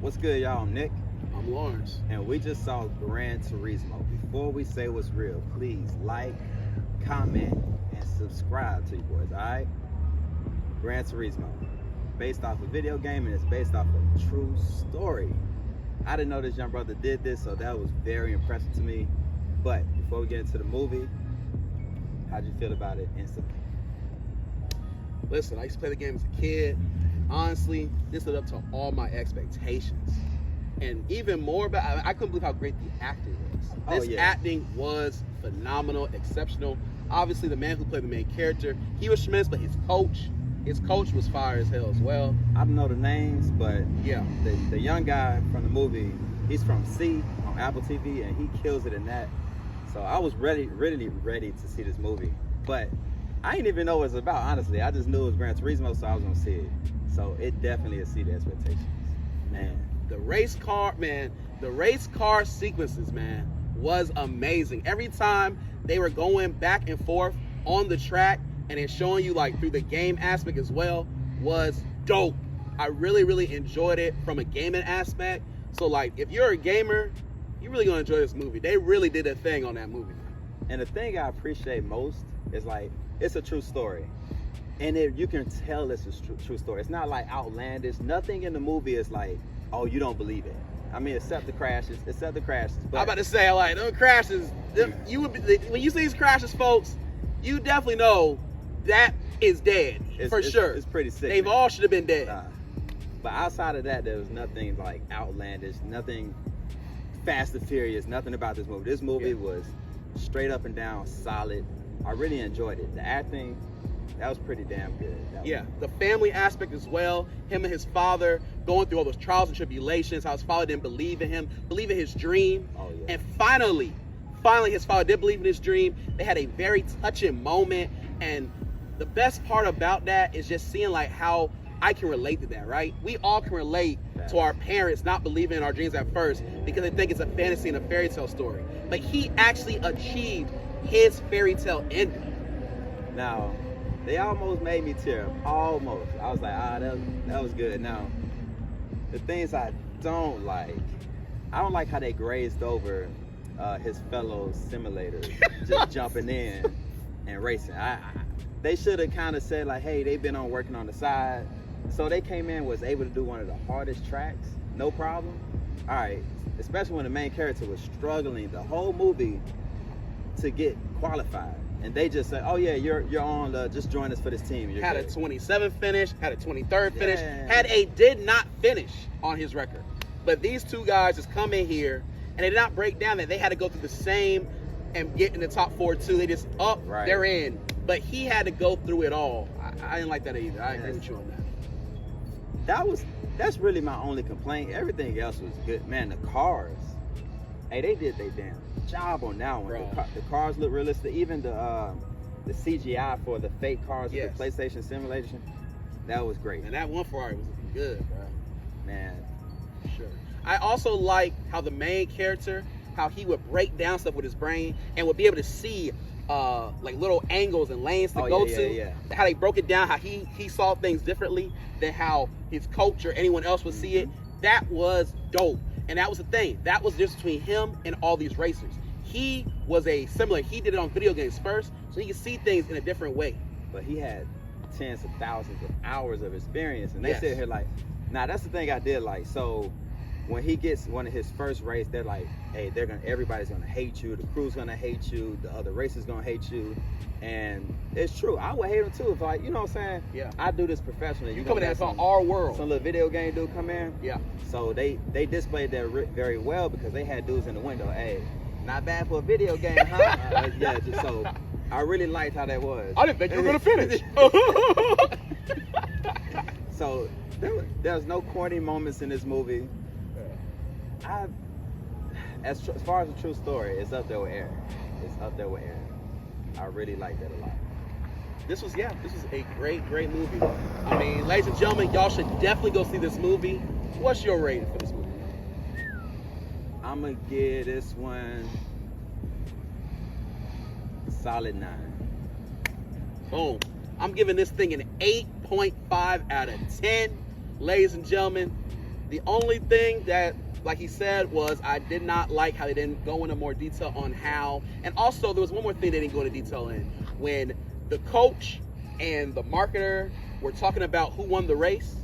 What's good, y'all? I'm Nick, I'm Lawrence. and we just saw Gran Turismo. Before we say what's real, please like, comment, and subscribe to you boys, alright? Gran Turismo. Based off a video game, and it's based off a true story. I didn't know this young brother did this, so that was very impressive to me. But before we get into the movie, how'd you feel about it instantly? Listen, I used to play the game as a kid. Honestly, this lived up to all my expectations. And even more, but I couldn't believe how great the acting was. This acting was phenomenal, exceptional. Obviously, the man who played the main character, he was tremendous, but his coach was fire as hell as well. I don't know the names, but yeah, the young guy from the movie, he's from C on Apple TV, and he kills it in that. So I was really ready to see this movie, but I didn't even know what it was about, honestly. I just knew it was Gran Turismo, so I was gonna see it. So it definitely exceeded expectations. Man. The race car sequences, man, was amazing. Every time they were going back and forth on the track and it's showing you like through the game aspect as well was dope. I really enjoyed it from a gaming aspect. So like if you're a gamer, you're really gonna enjoy this movie. They really did a thing on that movie, man. And the thing I appreciate most is like it's a true story. And you can tell it's a true story. It's not like outlandish. Nothing in the movie is like, oh, you don't believe it. I mean, except the crashes. But I'm about to say, like, those crashes, when you see these crashes, folks, you definitely know that is dead, for sure. It's pretty sick. They've all should have been dead. But outside of that, there was nothing like outlandish, nothing Fast and Furious, nothing about this movie. This movie was straight up and down solid. I really enjoyed it. The acting, that was pretty damn good. The family aspect as well. Him and his father going through all those trials and tribulations. How his father didn't believe in him, believe in his dream. Oh, yeah. And finally, his father did believe in his dream. They had a very touching moment. And the best part about that is just seeing like how I can relate to that, right? We all can relate to our parents not believing in our dreams at first because they think it's a fantasy and a fairy tale story. But he actually achieved his fairy tale ending. Now, they almost made me tear up. Almost. I was like, that was good. Now, the things I don't like how they grazed over his fellow simulators, just jumping in and racing. They should have kind of said like, hey, they've been working on the side. So they came in, was able to do one of the hardest tracks, no problem. All right, especially when the main character was struggling the whole movie to get qualified. And they just said, oh yeah, you're on, just join us for this team. You're had good. A 27th finish, had a 23rd finish, had a did not finish on his record. But these two guys just come in here and they did not break down that they had to go through the same and get in the top 4 too. They just they're in. But he had to go through it all. I didn't like that either. I agree with you on that. That's really my only complaint. Everything else was good. Man, the cars. Hey, they did their damn job on that one. The cars look realistic. Even the CGI for the fake cars with the PlayStation simulation, that was great. And that one Ferrari was looking good, bro. Man. Sure. I also like how the main character, how he would break down stuff with his brain and would be able to see like little angles and lanes to go to. How they broke it down, how he saw things differently than how his coach or anyone else would see it. That was dope. And that was the thing. That was the difference between him and all these racers. He was he did it on video games first, so he could see things in a different way. But he had tens of thousands of hours of experience. And they sit here like, now that's the thing I did like. So when he gets one of his first race, they're like, hey, everybody's gonna hate you, the crew's gonna hate you, the other racers gonna hate you. And it's true. I would hate him too if like, you know what I'm saying? Yeah. I do this professionally. You coming in on our world. Some little video game dude come in. Yeah. So they displayed that very well because they had dudes in the window. Hey, not bad for a video game, huh? Just so I really liked how that was. I didn't think you were gonna finish. So there was no corny moments in this movie. As far as a true story, it's up there with Aaron. I really like that a lot. This was a great movie. I mean, ladies and gentlemen, y'all should definitely go see this movie. What's your rating for this movie? I'm gonna give this one a solid 9. Boom. I'm giving this thing an 8.5 out of 10. Ladies and gentlemen, The only thing that, like he said, was I did not like how they didn't go into more detail on how. And also, there was one more thing they didn't go into detail in. When the coach and the marketer were talking about who won the race,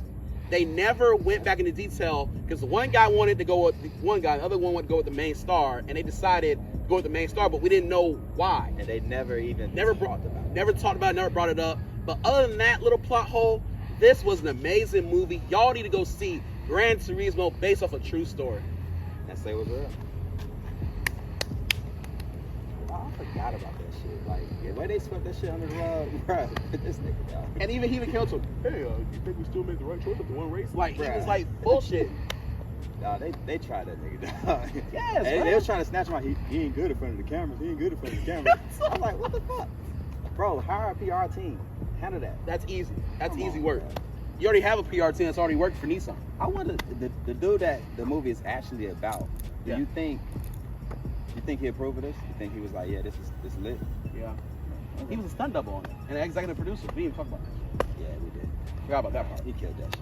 they never went back into detail because the one guy wanted to go with the one guy, the other one wanted to go with the main star, and they decided to go with the main star, but we didn't know why. And they never talked about it. Never brought it up. But other than that little plot hole, this was an amazing movie. Y'all need to go see Gran Turismo based off a true story. That say was real. I forgot about that shit. Like, the way they swept that shit under the rug, bro. This nigga, dog. And even he counseled, hey, you think we still made the right choice with the one race? Like, he was like, bullshit. Nah, they tried that nigga, dog. Yes, and they was trying to snatch him out. He ain't good in front of the cameras. He ain't good in front of the cameras. I'm like, what the fuck? Bro, hire a PR team. Handle that. That's easy. That's Come easy on, work. bro. You already have a PR team that's already worked for Nissan. I wonder, the dude that the movie is actually about, Yeah. you think he approved of this? You think he was like, yeah, this lit? Yeah. He was a stunt double on it. And an executive producer. We didn't even talk about that. Yeah, we did. Forgot about that part. He killed that shit.